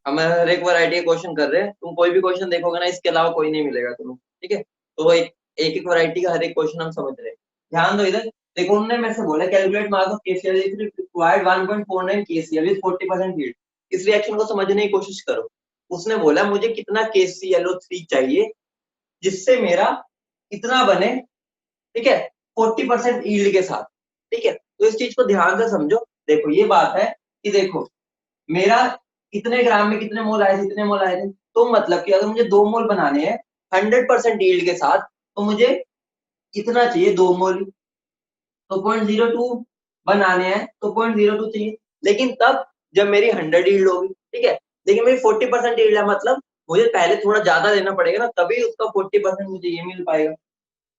हम हर एक वैरायटी के क्वेश्चन कर रहे हैं, तुम कोई भी क्वेश्चन देखोगे ना इसके अलावा कोई नहीं मिलेगा तुम्हें, ठीक है। तो वो एक एक वैरायटी का हर एक क्वेश्चन हम समझ रहे हैं। ध्यान दो इधर, देखो उन्होंने मेरे से बोला calculate mass of KCL required 1.49 KCL with 40% heat. इस रिएक्शन को समझने की कोशिश करो। उसने बोला मुझे कितना KClO3 चाहिए जिससे मेरा इतना बने, ठीक है, 40% ईल्ड के साथ, ठीक है। तो इस चीज को ध्यान से समझो। देखो ये बात है कि देखो मेरा कितने ग्राम में कितने मोल आए थे, इतने मोल आए थे, तो मतलब कि अगर मुझे 2 मोल बनाने हैं 100% ईल्ड के साथ तो मुझे कितना चाहिए, 2 मोल। तो 0.02 बनाने हैं तो 0.02 चाहिए, लेकिन तब जब मेरी 100 ईल्ड होगी, ठीक है। लेकिन मेरी 40% ईल्ड है, मतलब मुझे पहले थोड़ा ज्यादा देना पड़ेगा ना, तभी उसका 40% मुझे ये मिल पाएगा।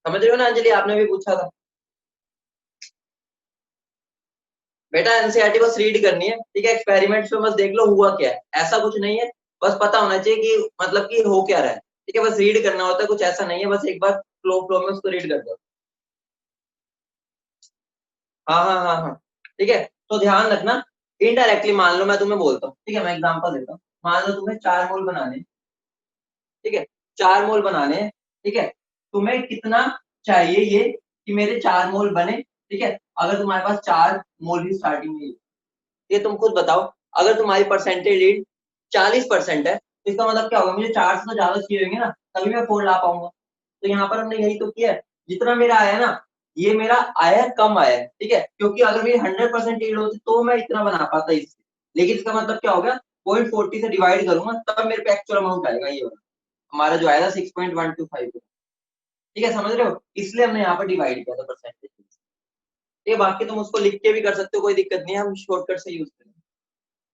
समझ रहे हो ना अंजलि, आपने भी पूछा था बेटा। एनसीईआरटी बस रीड करनी है, ठीक है। एक्सपेरिमेंट्स में बस देख लो हुआ क्या है, ऐसा कुछ नहीं है। बस पता होना चाहिए कि मतलब कि हो क्या रहा है, ठीक है। बस रीड करना होता है, कुछ ऐसा नहीं है। बस एक बार फ्लो फ्लो में उसको रीड कर दो। हाँ हाँ हाँ हाँ, ठीक है। तो ध्यान रखना, इनडायरेक्टली मान लो मैं तुम्हें बोलता हूँ, ठीक है, मैं एग्जांपल देता हूँ। मान लो तुम्हें 4 मोल बनाने, ठीक है, 4 मोल बनाने, ठीक है। तुम्हें कितना चाहिए ये कि मेरे 4 मोल बने, ठीक है। अगर तुम्हारे पास 4 मोल ही स्टार्टिंग में, ये तुम खुद बताओ। अगर तुम्हारी परसेंटेज लीड 40% है तो इसका मतलब क्या होगा, मुझे 4 से तो ज्यादा चाहिए होंगे ना, तभी मैं 4 ला पाऊंगा। तो यहाँ पर हमने यही तो किया है। जितना मेरा आया ना, ये मेरा आया है, कम आया है, ठीक है, क्योंकि अगर मेरी 100% लीड होती तो मैं इतना बना पाता इससे। लेकिन इसका मतलब क्या हो गया, 0.40 से डिवाइड करूंगा तब मेरे पे एक्चुअल अमाउंट आएगा। ये वाला हमारा जो आया था 6.125, ठीक है, समझ रहे हो। इसलिए हमने यहाँ पर डिवाइड किया था परसेंटेज। ये बाकी तुम उसको लिख के भी कर सकते हो, कोई दिक्कत नहीं है, हम शॉर्टकट से यूज करेंगे,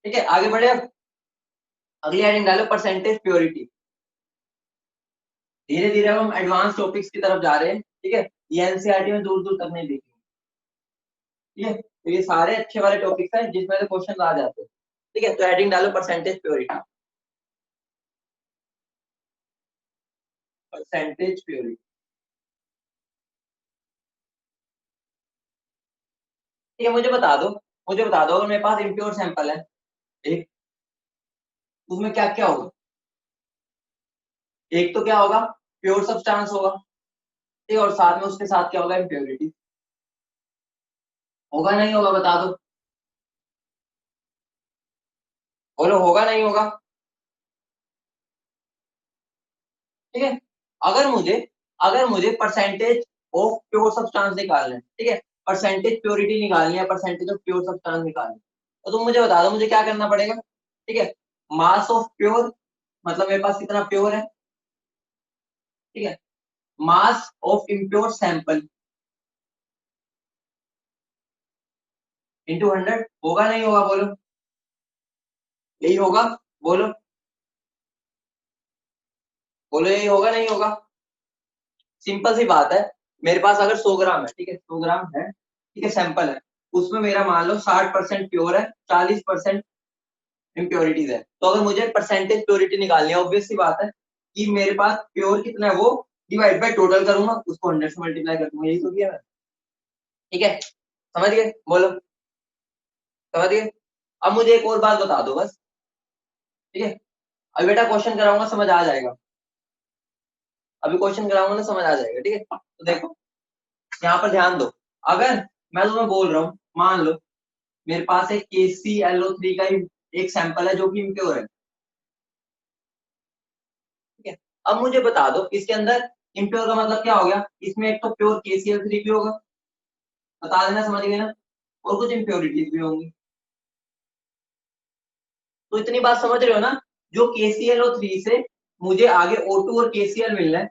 ठीक है। आगे बढ़े अब। अगली हेडिंग डालो परसेंटेज प्योरिटी। धीरे धीरे हम एडवांस टॉपिक्स की तरफ जा रहे हैं, ठीक है। ये एनसीईआरटी में दूर दूर तक नहीं देखेंगे, ठीक है। तो ये सारे अच्छे वाले टॉपिक्स हैं जिसमें से क्वेश्चन आ जाते हैं, ठीक है। तो हेडिंग डालो परसेंटेज प्योरिटी। परसेंटेज प्योरिटी, ठीक है। मुझे बता दो अगर मेरे पास इम्प्योर सैंपल है एक, उसमें क्या क्या होगा। एक तो क्या होगा, प्योर सब्सटेंस होगा, ठीक है, और साथ में उसके साथ क्या होगा, इम्प्योरिटी। होगा नहीं होगा, बता दो, बोलो होगा नहीं होगा, ठीक है। अगर मुझे अगर मुझे परसेंटेज ऑफ प्योर सब्सटेंस निकालना है, ठीक है, परसेंटेज प्योरिटी निकालनी है, परसेंटेज ऑफ प्योर सब्सटेंस निकालनी है, तो तुम मुझे बता दो मुझे क्या करना पड़ेगा, ठीक है। मास ऑफ प्योर, मतलब मेरे पास कितना प्योर है, ठीक है, mass of impure sample into 100। होगा नहीं होगा, बोलो, यही होगा, बोलो, बोलो यही होगा नहीं होगा। सिंपल सी बात है। मेरे पास अगर 100 ग्राम है, ठीक है, 100 ग्राम है, ठीक है, सैंपल है, उसमें मेरा मान लो 60% प्योर है, 40% इम्प्योरिटीज है। तो अगर मुझे परसेंटेज प्योरिटी निकालनी है, ऑब्वियस सी बात है कि मेरे पास प्योर कितना है वो डिवाइड बाय टोटल करूंगा, उसको 100 से मल्टीप्लाई कर दूंगा। यही तो किया मैंने, ठीक है। समझ गए, बोलो, समझ गए। अब मुझे एक और बात बता दो बस, ठीक है। अभी बेटा क्वेश्चन कराऊंगा, समझ आ जाएगा। अभी क्वेश्चन कराऊंगा ना, समझ आ जाएगा, ठीक है। तो देखो यहाँ पर ध्यान दो। अगर मैं तुम्हें बोल रहा हूँ, मान लो मेरे पास एक KClO3 का ही एक सैंपल है जो कि इम्प्योर है, ठीक है। अब मुझे बता दो इसके अंदर इम्प्योर का मतलब क्या हो गया, इसमें एक तो प्योर KCl3 भी होगा, बता देना, समझ गए ना, और कुछ इम्प्योरिटीज भी होंगी। तो इतनी बात समझ रहे हो ना, जो KClO3 से मुझे आगे O2 और KCl मिलना है,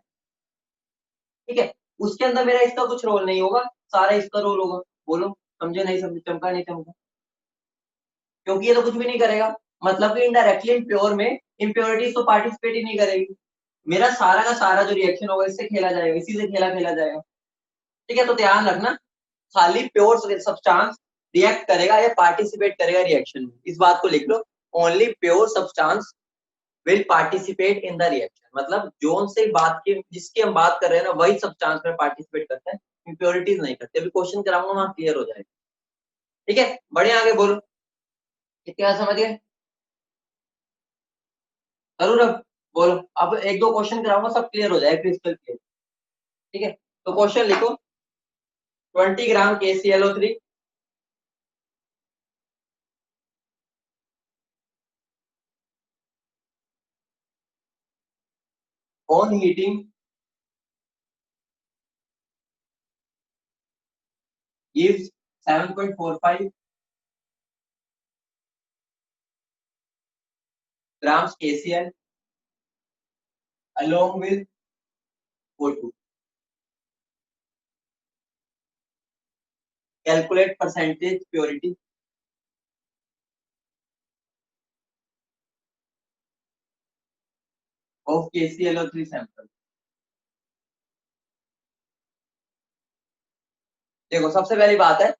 ठीक है, उसके अंदर मेरा इसका कुछ रोल नहीं होगा, सारा इसका रोल होगा। बोलो समझे नहीं समझे, चमका नहीं चमका, क्योंकि ये तो कुछ भी नहीं करेगा। मतलब कि इनडायरेक्टली प्योर में इम्प्योरिटीज तो पार्टिसिपेट ही नहीं करेगी। मेरा सारा का सारा जो रिएक्शन होगा इससे खेला जाएगा, इसी से खेला खेला जाएगा, ठीक है। तो ध्यान रखना, खाली प्योर सब्सटेंस रिएक्ट करेगा या पार्टिसिपेट करेगा रिएक्शन में, इस बात को लिख लो। Only pure substance will participate in the reaction, मतलब जोन से बात की जिसकी हम बात कर रहे हैं ना, वही सब्सटेंस में पार्टिसिपेट करते हैं, इम्प्योरिटीज नहीं करते। अभी क्वेश्चन कराऊंगा वहां क्लियर हो जाएगा, ठीक है। बढ़िया, आगे बोलो, कितना समझ गए। जरूर। अब बोलो, अब एक दो क्वेश्चन कराऊंगा, सब क्लियर हो जाएगा, क्रिस्टल क्लियर। ठीक है, तो क्वेश्चन लिखो, 20 ग्राम KClO3 on heating gives 7.45 grams KCl along with O2. Calculate percentage purity of KClO3 sample. देखो, सबसे पहली बात है,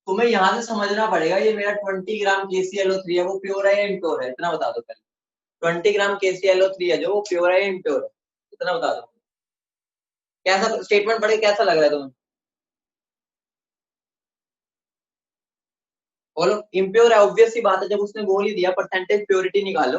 तुम्हें यहां से समझना पड़ेगा, ये मेरा 20 ग्राम KClO3 है, वो प्योर है या इम्प्योर है, इतना बता दो पहले। 20 ग्राम KClO3 है जो, वो प्योर है या इम्प्योर है, इतना बता दो। कैसा स्टेटमेंट पढ़े, कैसा लग रहा है तुम्हें? बोलो, इम्प्योर है, ऑब्वियस सी बात है, जब उसने बोल ही दिया परसेंटेज प्योरिटी निकालो,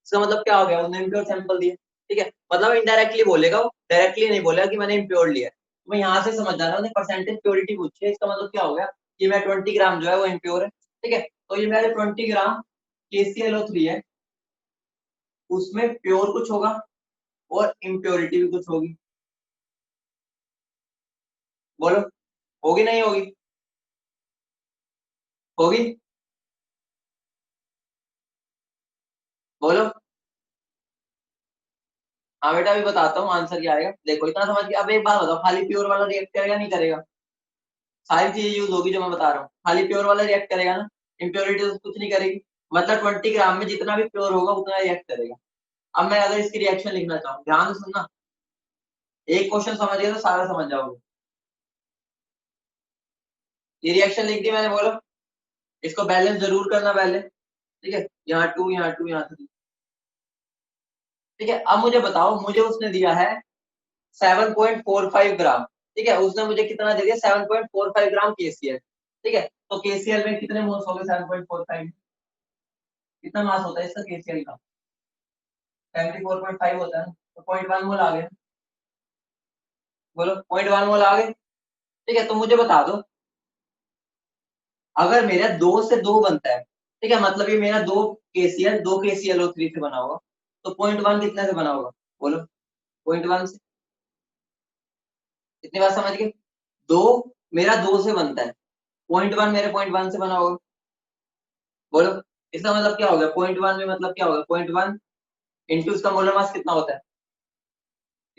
इसका मतलब क्या हो गया, उसने इम्प्योर सैंपल दिया। ठीक है, मतलब इनडायरेक्टली बोलेगा वो, डायरेक्टली नहीं बोलेगा कि मैंने इम्प्योर लिया। तो मैं यहाँ से समझ जाना, उसने परसेंटेज प्योरिटी पूछी है, इसका मतलब क्या हो गया कि मैं 20 ग्राम जो है वो इम्प्योर है। ठीक है, तो ये मेरे 20 ग्राम KClO3 है, उसमें प्योर कुछ होगा और इम्प्योरिटी भी कुछ होगी। बोलो, होगी नहीं होगी? होगी। बोलो। हाँ बेटा, अभी बताता हूँ आंसर क्या आएगा, देखो इतना समझ के। अब एक बात बताओ, खाली प्योर वाला रिएक्ट करेगा नहीं करेगा? सारी चीजें यूज होगी जो मैं बता रहा हूँ, खाली प्योर वाला रिएक्ट करेगा ना, इम्प्योरिटी तो कुछ नहीं करेगी। मतलब 20 ग्राम में जितना भी प्योर होगा उतना रिएक्ट करेगा। अब मैं अगर इसकी रिएक्शन लिखना चाहूँ, ध्यान से सुनना, एक क्वेश्चन समझ गए तो सारा समझ जाओगे। ये रिएक्शन लिख दी मैंने, बोलो। इसको बैलेंस जरूर करना पहले। ठीक है, यहाँ 2, यहाँ 2, यहाँ 3। ठीक है, अब मुझे बताओ, मुझे उसने दिया है 7.45 ग्राम। ठीक है, उसने मुझे कितना दे दिया, 7.45 ग्राम KCl। ठीक है, तो KCl में कितने मोल्स हो गए 7.45? कितना मास होता है इसका KCl का? 74.5 होता है ना, तो 0.1 मोल आ गए। बोलो, 0.1 मोल आ गए। ठीक है, तो मुझे बता दो, अगर मेरा 2 से 2 बनता है, ठीक है, मतलब ये मेरा 2 KCl 2 KClO3 से बना होगा, तो 0.1 कितने से बना होगा? बोलो, 0.1 से। कितनी बात समझ गए? दो, मेरा 2 से बनता है, 0.1 मेरे 0.1 से बना होगा। बोलो, इसका मतलब क्या हो गया, 0.1 में मतलब क्या होगा, 0.1 इंटू इसका मोलर मास कितना होता है?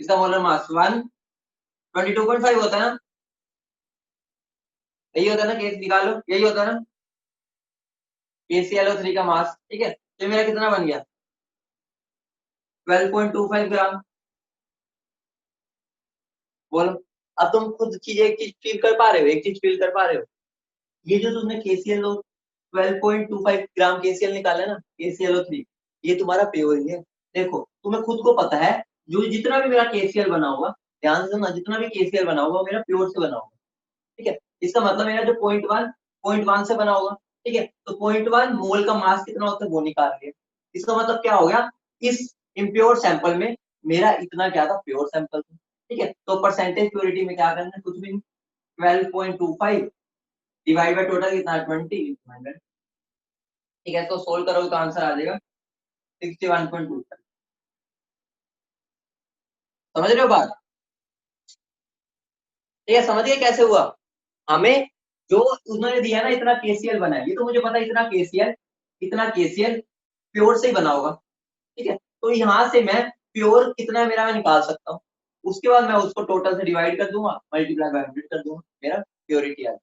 इसका मोलर मास 122.5 होता है ना, यही होता है ना, केस निकालो, यही होता है ना KClO3 का मास। ठीक है, तो मेरा कितना बन गया, 12.25 ग्राम। बोलो, अब तुम खुद चीज, एक चीज फील कर पा रहे हो, एक चीज फील कर पा रहे हो, ये जो तुमने KCl 12.25 ग्राम KCl निकाला ना, KClO3, ये तुम्हारा प्योर ही है। देखो, तुम्हें खुद को पता है, जो जितना भी मेरा KCl बना होगा, ध्यान से सुनना, जितना भी KCl बना होगा वो मेरा प्योर से बना होगा। ठीक है, इसका मतलब मेरा जो 0.1 से बना होगा। ठीक है, तो 0.1 मोल का मास कितना होता है वो निकाल लिया। इसका मतलब क्या हो गया, इस इम्प्योर सैंपल में मेरा इतना क्या था, प्योर सैंपल था। ठीक है, तो परसेंटेज प्योरिटी में क्या करना है, कुछ भी नहीं, 12.25 डिवाइड बाय टोटल कितना, 20/100। ठीक है, तो सोल्व करोगे तो आंसर आ जाएगा 61.2। समझ रहे हो बात? ठीक है, समझ गए कैसे हुआ? हमें जो उन्होंने दिया ना, इतना KCl बना है, ये तो मुझे पता है, इतना KCl प्योर से ही बना होगा। ठीक है, तो यहाँ से मैं प्योर कितना मेरा मैं निकाल सकता हूँ, उसके बाद मैं उसको टोटल से डिवाइड कर दूंगा, मल्टीप्लाई बाय 100 कर दूंगा, मेरा प्योरिटी आ जाए।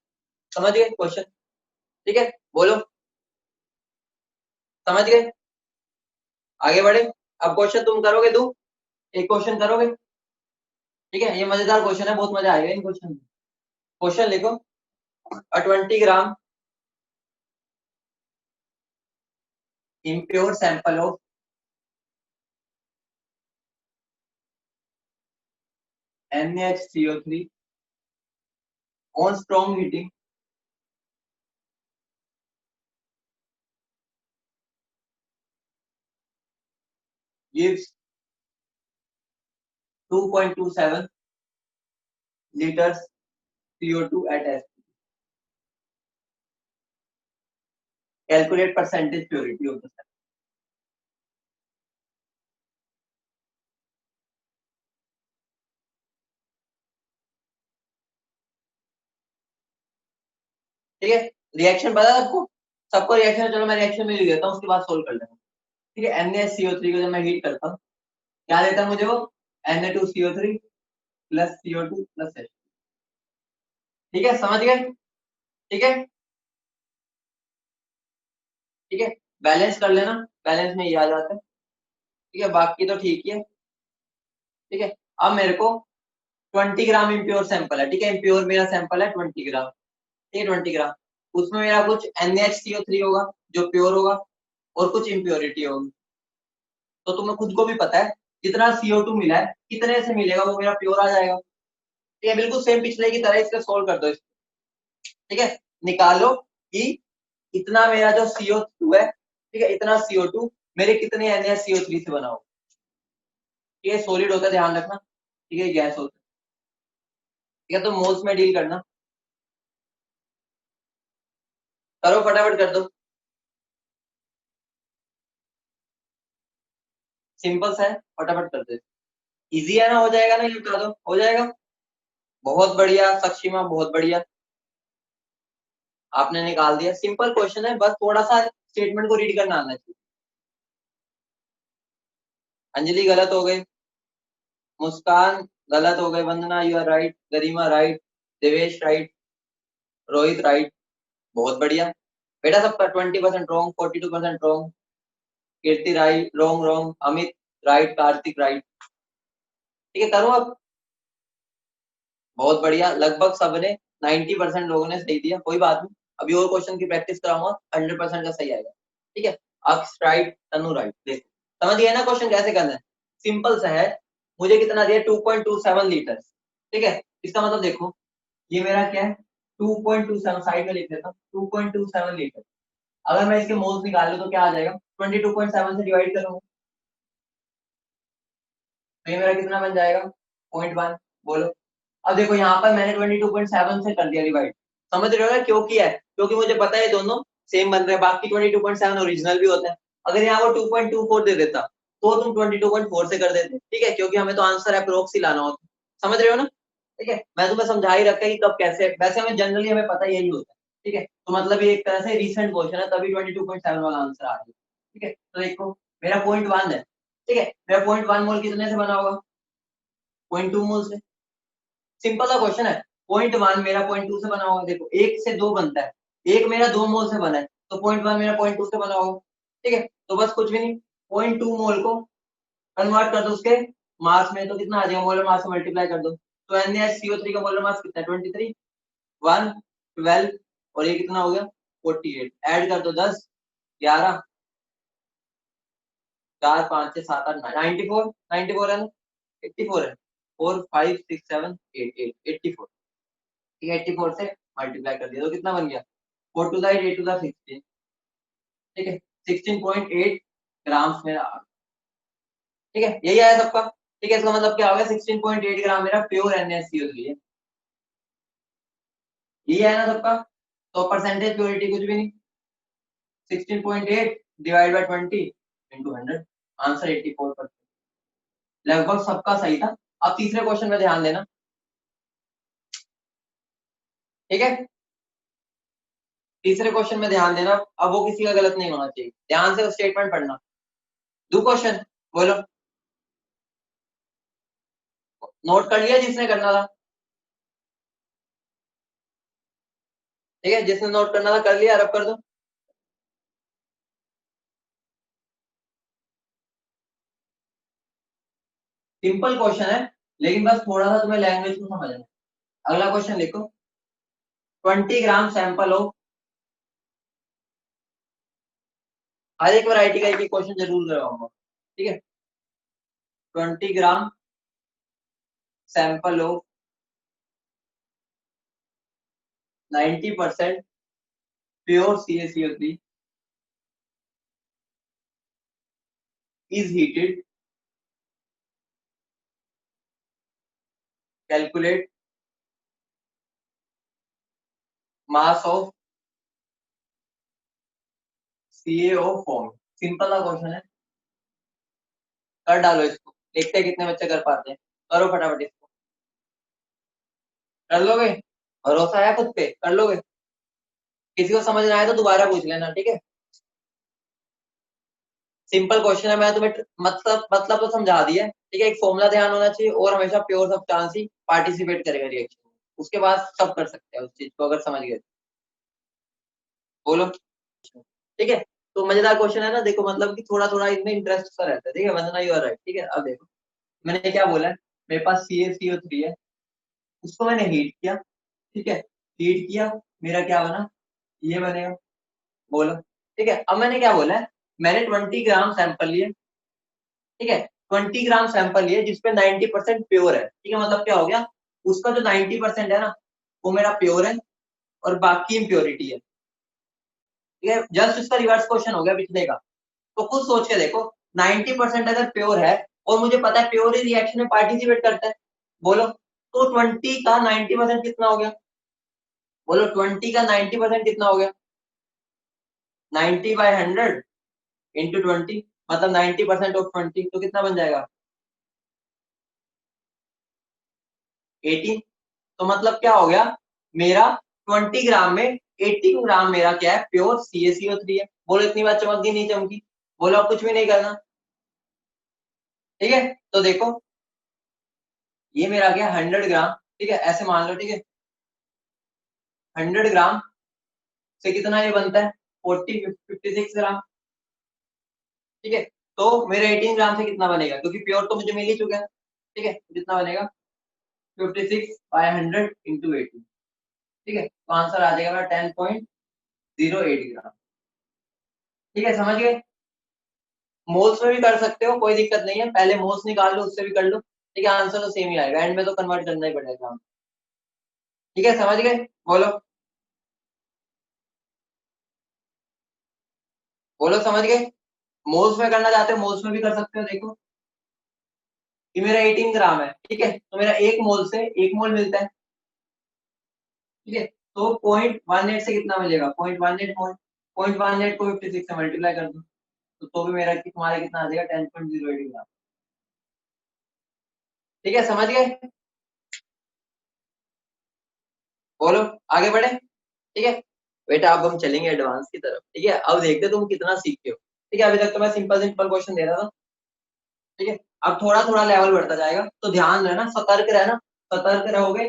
समझ गए क्वेश्चन? ठीक है, बोलो, समझ गए? आगे बढ़े। अब क्वेश्चन तुम करोगे, दो एक क्वेश्चन करोगे। ठीक है, ये मजेदार क्वेश्चन है, बहुत मजा आएगा इन क्वेश्चन में। क्वेश्चन लिखो, 20 ग्राम impure sample of NaHCO3 on strong heating gives 2.27 liters CO2 at S. Calculate percentage purity of the cell. ठीक है, रिएक्शन पता है सबको, सबको रिएक्शन, चलो मैं रिएक्शन में लिख देता हूँ, उसके बाद सोल्व कर लेंगे। ठीक है, NaCO3 को जब मैं हीट करता हूँ क्या देता है मुझे वो, Na2CO3 plus CO2 plus H। ठीक है, समझ गए? ठीक है, ठीक है, बैलेंस कर लेना, बैलेंस में ये आ जाता है। ठीक है, बाकी तो ठीक ही है। ठीक है, अब मेरे को 20 ग्राम इम्प्योर सैंपल है। ठीक है, इम्प्योर मेरा सैंपल है 20 ग्राम। ठीक है, 20 ग्राम, उसमें मेरा कुछ NaHCO3 होगा जो प्योर होगा और कुछ इम्प्योरिटी होगी। तो तुम्हें खुद को भी पता है जितना CO2 मिला है कितने से मिलेगा वो मेरा प्योर आ जाएगा। ठीक है, बिल्कुल सेम पिछले की तरह इसका सोल्व कर दो इसको। ठीक है, निकालो कि इतना मेरा जो CO2 है, ठीक है, इतना CO2 मेरे कितने NaCO3 से बना हो। ठीक है, सॉलिड होता है ध्यान रखना। ठीक है, गैस होता है। ठीक है, तो मोल्स में डील करना, करो फटाफट कर दो, सिंपल सा है, फटाफट कर दो। इजी है ना, हो जाएगा ना, ये बता दो, हो जाएगा। बहुत बढ़िया सक्षिमा, बहुत बढ़िया, आपने निकाल दिया। सिंपल क्वेश्चन है, बस थोड़ा सा स्टेटमेंट को रीड करना आना चाहिए। अंजलि गलत हो गई, मुस्कान गलत हो गई, Vandana you are right, Garima right, Devesh right, Rohit right, बहुत बढ़िया बेटा। सबका 20% wrong, 42% wrong, Kirti right, wrong wrong, Amit right, Kartik right. ठीक है, करो अब, बहुत बढ़िया, लगभग सबने 90% लोगों ने सही दिया। कोई बात नहीं, अभी और क्वेश्चन की प्रैक्टिस कराऊंगा, 100% का सही आएगा। ठीक है, अक्स राइट, तनु राइट। देखो समझ गए ना क्वेश्चन कैसे करना है, सिंपल सा है। मुझे कितना दिया, 2.27 लीटर। ठीक है, इसका मतलब देखो ये मेरा क्या है, 2.27, साइड में लिख देता हूँ, 2.27 लीटर। अगर मैं इसके मोल्स निकाल लूं तो क्या आ जाएगा, 22.7 से डिवाइड करूंगा तो ये मेरा कितना बन जाएगा, 0.1। बोलो, अब देखो यहाँ पर मैंने 22.7 से कर दिया डिवाइड। समझ रहे हो ना क्यों किया है, क्योंकि मुझे पता है दोनों सेम बन रहे हैं, बाकी 22.7 ओरिजिनल भी होता है। अगर यहाँ वो 2.24 दे देता तो तुम 22.4 से कर देते। ठीक है, क्योंकि हमें तो आंसर अप्रोक्स ही लाना होता। समझ रहे हो ना? ठीक है, मैं तुम्हें समझा ही रखा है कि कब कैसे, वैसे हमें जनरली हमें पता यही होता है। ठीक है, तो मतलब ये एक तरह से रिसेंट क्वेश्चन है, तभी 22.7 वाला आंसर आ गया। ठीक है, तो देखो मेरा 0.1 है। ठीक है, मेरा 0.1 मोल कितने से बना होगा, 0.2 मोल से। सिंपल सा क्वेश्चन है, 0.1 मेरा 0.2 से बना होगा। देखो एक से दो बनता है, एक मेरा 2 मोल से बना है, तो 0.1 मेरा 0.2 से बना होगा। ठीक है, तो बस कुछ भी नहीं, 0.2 मोल को कन्वर्ट कर दो उसके मास में, तो कितना आ जाएगा, मोलर मास से मल्टीप्लाई कर दो। तो NaCO3 का मोलर मास कितना है, 23, 1, 12, और ये कितना हो गया, 48। ऐड कर दो 10, 11, 4, 5, 6, 7, 8, 94, 94 है ना, 84 है, 4, 5, 6, 7, 8, 84। ठीक है, 84 से मल्टीप्लाई कर दिया तो कितना बन गया, 4 टू द 8, 8 टू द 16। ठीक है, 16.8 ग्राम्स मेरा। ठीक है, यही आया सबका। ठीक है, इसका मतलब क्या हो गया, 16.8 ग्राम मेरा प्योर NaCO3 है। यही है ना सबका, तो परसेंटेज प्योरिटी कुछ भी नहीं, 16.8 डिवाइड बाय 20 इंटू 100, आंसर 84%। लगभग सबका सही था। अब तीसरे क्वेश्चन में ध्यान देना। ठीक है, तीसरे क्वेश्चन में ध्यान देना, अब वो किसी का गलत नहीं होना चाहिए, ध्यान से स्टेटमेंट पढ़ना। दो क्वेश्चन, बोलो, नोट कर लिया जिसने करना था? ठीक है, जिसने नोट करना था कर लिया, रब कर दो। सिंपल क्वेश्चन है, लेकिन बस थोड़ा सा तुम्हें लैंग्वेज को समझना है। अगला क्वेश्चन लिखो, 20 ग्राम सैंपल हो, हर एक वैरायटी का एक क्वेश्चन जरूर करवाऊंगा। ठीक है, 20 ग्राम सैंपल हो, 90% pure CaCO3 is heated calculate mass of CaO form. Simple सा क्वेश्चन है, कर डालो इसको, देखते हैं कितने बच्चे कर पाते हैं। करो फटाफट इसको, कर लोगे? भरोसा है खुद पे, कर लोगे? किसी को समझ ना आए तो दोबारा पूछ लेना, ठीक है? सिंपल क्वेश्चन है, मैं तुम्हें मतलब तो समझा दिया, ठीक है? एक फॉर्मूला ध्यान होना चाहिए और हमेशा प्योर सब्सटेंस ही पार्टिसिपेट करेगा रिएक्शन में, उसके बाद सब कर सकते हैं उस चीज को, अगर समझ गए। बोलो, ठीक है? तो मजेदार क्वेश्चन है ना, देखो मतलब कि थोड़ा थोड़ा इनमें इंटरेस्ट सा रहता है, ठीक है? वंदना यू आर राइट, ठीक है? अब देखो मैंने क्या बोला है, मेरे पास CaCO3 है, उसको मैंने हीट किया, ठीक है? हीट किया, मेरा क्या बना, ये बनेगा। बोलो, ठीक है? अब मैंने क्या बोला है, मैंने 20 ग्राम सैंपल लिए, ठीक है? 20 ग्राम सैंपल लिए जिसपे 90% प्योर है, ठीक है? मतलब क्या हो गया, उसका जो 90% है ना, वो मेरा प्योर है और बाकी इम्प्योरिटी है, ठीक है? जस्ट उसका रिवर्स क्वेश्चन हो गया पिछले का। तो खुद सोच के देखो, 90% अगर प्योर है और मुझे पता है प्योर ही रिएक्शन में पार्टिसिपेट करता है, बोलो तो 20 का 90% कितना हो गया? बोलो 20 का 90% कितना हो गया? 90/100 इंटू 20, मतलब 90% ऑफ 20, तो कितना बन जाएगा? 18। तो मतलब क्या हो गया, मेरा 20 ग्राम में 18 ग्राम मेरा क्या है, प्योर CaCO3 है। बोलो इतनी बात चमक गई, नहीं चमकी? बोलो अब कुछ भी नहीं करना, ठीक है? तो देखो ये मेरा क्या, 100 ग्राम, ठीक है? ऐसे मान लो, ठीक है? 100 ग्राम से कितना ये बनता है, 56 ग्राम, ठीक है? तो मेरे 18 ग्राम से कितना बनेगा, क्योंकि प्योर तो मुझे मिल ही चुका है, ठीक है? कितना बनेगा, 56/100 इंटू 18, ठीक है? तो आंसर आ जाएगा मेरा 10.08 ग्राम, ठीक है? समझ गए? मोल्स में भी कर सकते हो, कोई दिक्कत नहीं है, पहले मोल्स निकाल लो, उससे भी कर लो, ठीक है? आंसर तो सेम ही आएगा, एंड में तो कन्वर्ट करना ही पड़ेगा, ठीक है? समझ गए? बोलो, बोलो समझ गए? मोल्स में करना चाहते हो, मोल्स में भी कर सकते हो। देखो ये मेरा 18 ग्राम है, ठीक है? तो मेरा एक मोल से 1 मोल मिलता है, ठीक है? तो 0.18 से कितना मिलेगा, 0.18 मोल। 0.18 को 56 से मल्टीप्लाई कर दो, तो भी मेरा तुम्हारे कितना आ जाएगा, 10.08 ग्राम, ठीक है? समझ गए? बोलो, आगे बढ़े, ठीक है? बेटा अब हम चलेंगे एडवांस की तरफ, ठीक है? अब देखते तुम कितना सीखते हो, ठीक है? अभी तक तो मैं सिंपल सिंपल क्वेश्चन दे रहा था, ठीक है? अब थोड़ा थोड़ा लेवल बढ़ता जाएगा, तो ध्यान रहना, सतर्क रहना, सतर्क रहोगे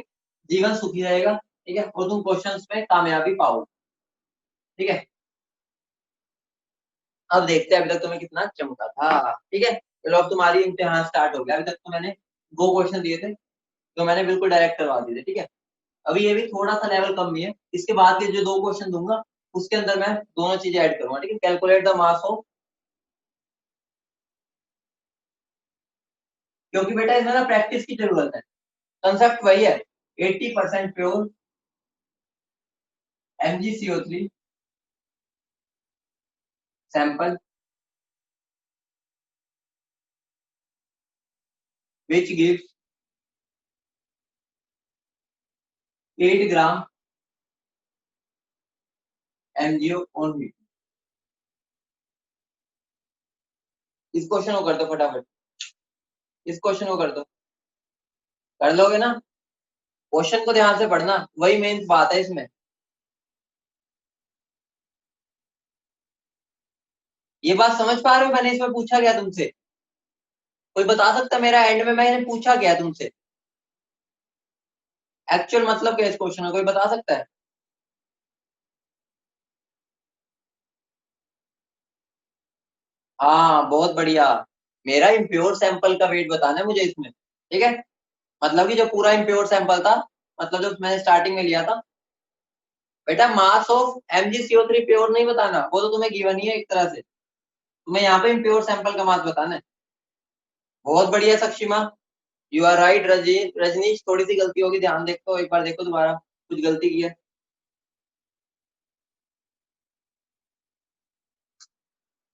जीवन सुखी रहेगा, ठीक है? और तुम क्वेश्चंस में कामयाबी पाओगे, ठीक है? अब देखते हैं अभी तक तुम्हें कितना चमका था, ठीक है? चलो अब तुम्हारी इम्तिहान स्टार्ट हो गया, अभी तक तो मैंने 2 क्वेश्चन दिए थे, तो मैंने बिल्कुल डायरेक्ट करवा दिए थे, ठीक है? अभी ये भी थोड़ा सा लेवल कम ही है, इसके बाद के जो 2 क्वेश्चन दूंगा उसके अंदर मैं दोनों चीजें ऐड करूंगा, ठीक है? कैलकुलेट द मास ऑफ, क्योंकि बेटा इसमें ना प्रैक्टिस की जरूरत है, कंसेप्ट वही है, 80% pure MgCO3 sample which gives 8 gram MgO on heat। इस क्वेश्चन को कर दो फटाफट, इस क्वेश्चन को कर दो, कर लोगे ना? क्वेश्चन को ध्यान से पढ़ना, वही मेन बात है इसमें। ये बात समझ पा रहे हो, मैंने इसमें पूछा गया तुमसे, कोई बता सकता मेरा एंड में मैंने पूछा गया तुमसे, एक्चुअल मतलब क्या है इस क्वेश्चन का, कोई बता सकता है? हाँ बहुत बढ़िया, मेरा इम्प्योर सैंपल का वेट बताना है मुझे इसमें, ठीक है? मतलब कि जो पूरा इम्प्योर सैंपल था, मतलब जो मैंने स्टार्टिंग में लिया था, बेटा मास ऑफ MgCO3 प्योर नहीं बताना, वो तो तुम्हें गिवन ही है एक तरह से, तुम्हें यहाँ पे इम्प्योर सैंपल का मास बताना है। बहुत बढ़िया सक्षिमा, यू आर राइट। रजनीश थोड़ी सी गलती होगी, ध्यान देखो, एक बार देखो दोबारा, कुछ गलती की है?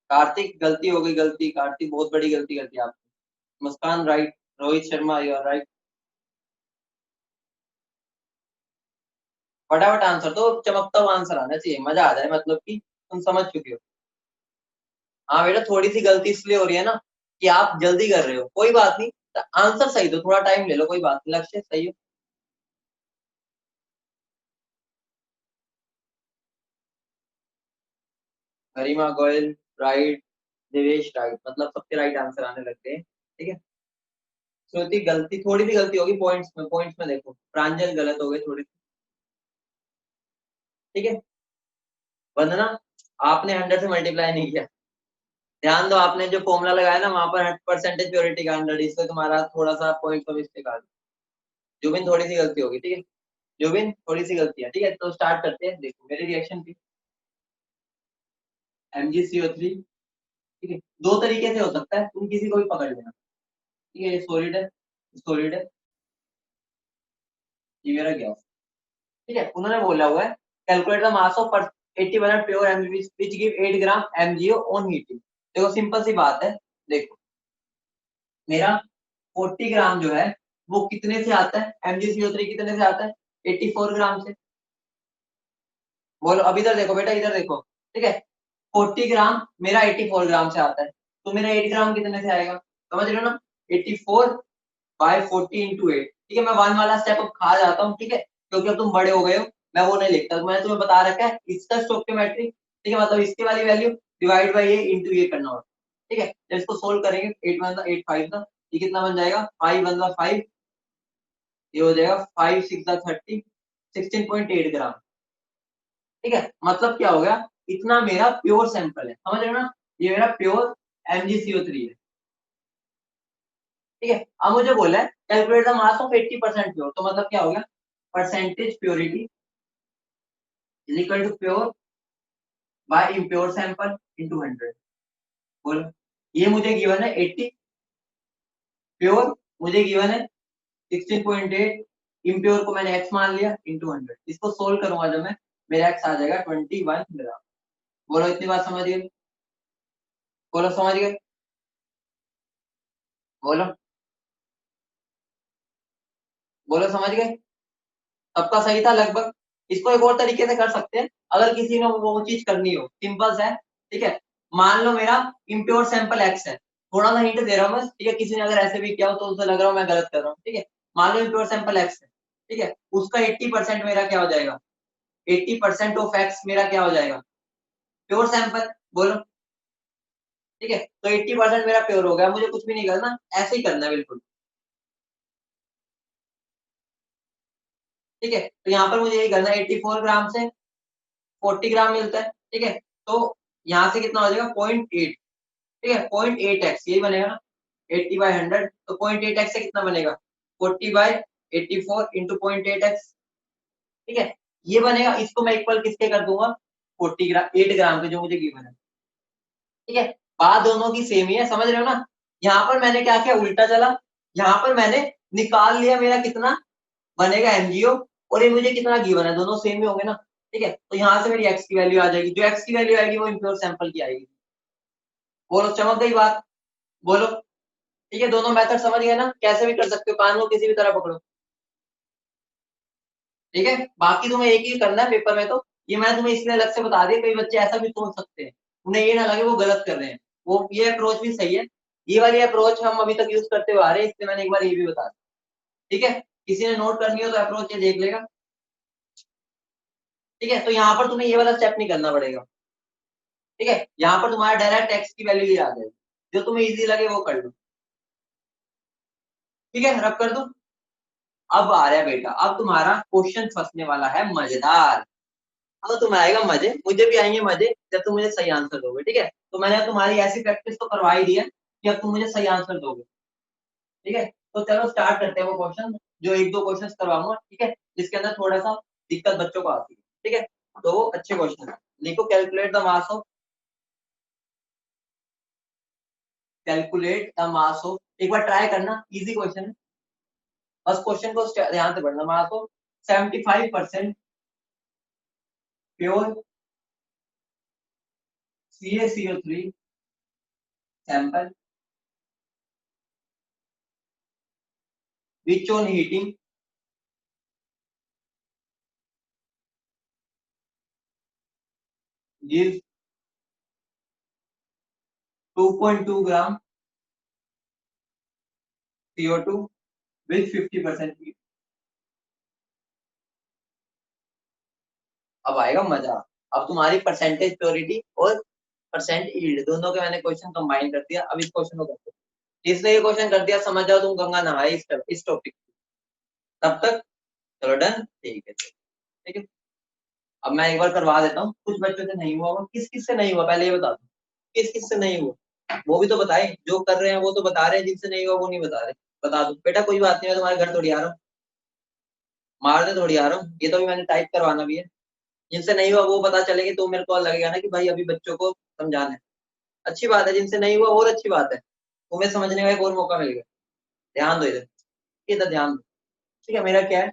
कार्तिक गलती हो गई, गलती कार्तिक, बहुत बड़ी गलती कर दी आपने। Muskan right, Rohit Sharma you are right. फटाफट आंसर तो, चमकता हुआ आंसर आना चाहिए, मजा आ जाए, मतलब कि तुम समझ चुके हो। हाँ बेटा, थोड़ी सी गलती इसलिए हो रही है ना कि आप जल्दी कर रहे हो, कोई बात नहीं, आंसर सही दो, थोड़ा टाइम ले लो, कोई बात नहीं, लक्ष्य सही हो। गरिमा गोयल राइट, देवेश राइट, मतलब सबके राइट आंसर आने लगते हैं, ठीक है। श्रुति गलती, थोड़ी सी गलती होगी पॉइंट्स में देखो, प्रांजल गलत हो गए थोड़ी सी, ठीक है। वंदना, आपने 100 से मल्टीप्लाई नहीं किया, ध्यान दो, आपने जो फॉर्मूला लगाया ना वहां पर परसेंटेज प्योरिटी का 100, इससे तुम्हारा थोड़ा सा पॉइंट का मिस्टेक आ गया। जुबिन थोड़ी सी गलती होगी, ठीक है, जुबिन थोड़ी सी गलती है, ठीक है। तो स्टार्ट करते हैं, देखो मेरे रिएक्शन की, MgCO3, ठीक है, दो तरीके से हो सकता है, तुम किसी को भी पकड़ लेना, ठीक है। ये सॉलिड है, सॉलिड है, ये मेरा गैस, ठीक है। उन्होंने बोला हुआ है calculate the mass of 80% pure MG which give 8 gram MgO on heating. देखो सिंपल सी बात है, देखो मेरा 40 ग्राम जो है वो कितने से आता है, MgCO3 कितने से आता है, 84 ग्राम से। बोलो, अब इधर देखो बेटा, इधर देखो, ठीक है। 40 ग्राम मेरा 84 ग्राम से आता है, तो मेरा 8 ग्राम कितने से आएगा, समझ रहे हो ना, 84/40 × 8, ठीक है। मैं वन वाला स्टेप अब खा जाता हूँ, ठीक है, क्योंकि अब तुम बड़े हो गए हो, मैं वो नहीं लिखता, मैंने तुम्हें बता रखा है इसका स्टोइकियोमेट्री, ठीक है, मतलब इसकी वाली वैल्यू डिवाइड बाई ये इंटू ये करना होगा, ठीक है। जब इसको सोल्व करेंगे, 8 वन 8 5 था, ये कितना बन जाएगा, 5 वन 5, ये हो जाएगा 5 6 30, 16.8 ग्राम, ठीक है। मतलब क्या हो गया, इतना मेरा प्योर सैंपल है, समझ रहे हो ना, ये मेरा प्योर MgCO3 है, ठीक है। अब मुझे बोला है calculate the mass of 80% pure, तो मतलब क्या हो गया, percentage purity is equal to pure by impure sample into 100। बोलो, ये मुझे गिवन है 80, प्योर मुझे गिवन है 16.8, इम्प्योर को मैंने x मान लिया इनटू 100, इसको सोल्व करूंगा जब मैं, मेरा x आ जाएगा 21 ग्राम। बोलो इतनी बात समझ गए, बोलो समझ गए, बोलो, बोलो समझ गए, सबका सही था लगभग। इसको एक और तरीके से कर सकते हैं, अगर किसी ने वो चीज करनी हो, सिंपल सा है, ठीक है। मान लो मेरा इम्प्योर सैंपल एक्स है, थोड़ा सा हिंट दे रहा हूँ बस, ठीक है। किसी ने अगर ऐसे भी किया हो तो उसे लग रहा हो मैं गलत कर रहा हूँ, ठीक है। मान लो इम्प्योर सैंपल एक्स है, ठीक है, उसका 80% मेरा क्या हो जाएगा, 80% ऑफ एक्स मेरा क्या हो जाएगा, प्योर सैंपल। बोलो, ठीक है, तो 80% मेरा प्योर हो गया, मुझे कुछ भी नहीं करना, ऐसे ही करना है बिल्कुल, ठीक है। तो यहाँ पर मुझे यही करना है, 84 ग्राम से 40 ग्राम मिलता है, ठीक है। तो यहाँ से कितना हो जाएगा, 0.8, ठीक है, 0.8x यही बनेगा ना, 80/100, तो 0.8x से कितना बनेगा, 40/84 इंटू 0.8x, ठीक है, ये बनेगा। इसको मैं इक्वल किसके कर दूंगा, 8 ग्राम के जो मुझे गिवन है, ठीक है। बात दोनों की सेम ही है, समझ रहे हो ना। यहाँ पर मैंने क्या किया, उल्टा चला, यहाँ पर मैंने निकाल लिया मेरा कितना बनेगा MgO, और ये मुझे कितना गिवन है, दोनों सेम ही होंगे ना, ठीक है। तो यहाँ से मेरी x की वैल्यू आ जाएगी, जो x की वैल्यू आएगी वो इम्प्योर सैंपल की आएगी। बोलो चमक गई बात, बोलो, ठीक है। दोनों मेथड समझ गए ना, कैसे भी कर सकते हो, कान को किसी भी तरह पकड़ो, ठीक है। बाकी तुम्हें एक ही करना है पेपर में, तो ये मैं तुम्हें इसलिए अलग से बता दिया, कई बच्चे ऐसा भी सोच सकते हैं, उन्हें ये ना लगे वो गलत कर रहे हैं, वो ये अप्रोच भी सही है, ये वाली अप्रोच हम अभी तक यूज करते हुए आ रहे हैं, इसलिए मैंने एक बार ये भी बता दिया, ठीक है। किसी ने नोट करनी हो तो अप्रोच ये देख लेगा, ठीक है। तो यहाँ पर तुम्हें ये वाला स्टेप नहीं करना पड़ेगा, ठीक है। यहाँ पर तुम्हारा डायरेक्ट एक्स की वैल्यू ही आ जाएगी, जो तुम्हें इजी लगे वो कर लो, ठीक है। रब कर दो, अब आ रहा है बेटा, अब तुम्हारा क्वेश्चन फंसने वाला है मजेदार, अब तुम्हें आएगा मजे, मुझे भी आएंगे मजे जब तुम मुझे सही आंसर दोगे, ठीक है। तो मैंने तुम्हारी ऐसी प्रैक्टिस तो करवा ही दी है कि अब तुम मुझे सही आंसर दोगे, ठीक है। तो चलो स्टार्ट करते हैं वो क्वेश्चन, जो एक दो क्वेश्चन करवाऊंगा, ठीक है, जिसके अंदर थोड़ा सा दिक्कत बच्चों को आती है, ठीक है। तो वो अच्छे क्वेश्चन है, देखो calculate the mass of, calculate the mass of, एक बार ट्राई करना, इजी क्वेश्चन है, बस क्वेश्चन को ध्यान से पढ़ना। Mass of 75% pure CaCO3 sample which on heating gives 2.2 gram CO2 with 50% heat। अब आएगा मजा। अब तुम्हारी परसेंटेज प्योरिटी और परसेंट यील्ड दोनों के मैंने क्वेश्चन कंबाइन कर दिया। अब इस क्वेश्चन को करते हैं। इसने ये क्वेश्चन कर दिया, समझ जाओ तुम गंगा नहाए इस टॉपिक। तब तक चलो डन, ठीक है ठीक है। अब मैं एक बार करवा देता हूँ, कुछ बच्चों से नहीं हुआ, किस किस से नहीं हुआ पहले ये बता दो, किस किस से नहीं हुआ वो भी तो बताए। जो कर रहे हैं वो तो बता रहे हैं, जिनसे नहीं हुआ वो नहीं बता रहे। बता दो बेटा, कोई बात नहीं, मैं तुम्हारे घर थोड़ी आ रहा हूँ, मारने थोड़ी आ रहा हूँ, ये तो भी मैंने टाइप करवाना भी है। जिनसे नहीं हुआ वो पता चलेगी तो मेरे को लगेगा ना कि भाई अभी बच्चों को समझाना है। अच्छी बात है, जिनसे नहीं हुआ और अच्छी बात है, तुम्हें समझने का एक और मौका मिल गया। ध्यान दो इधर, इधर ध्यान दो। ठीक है, मेरा क्या है,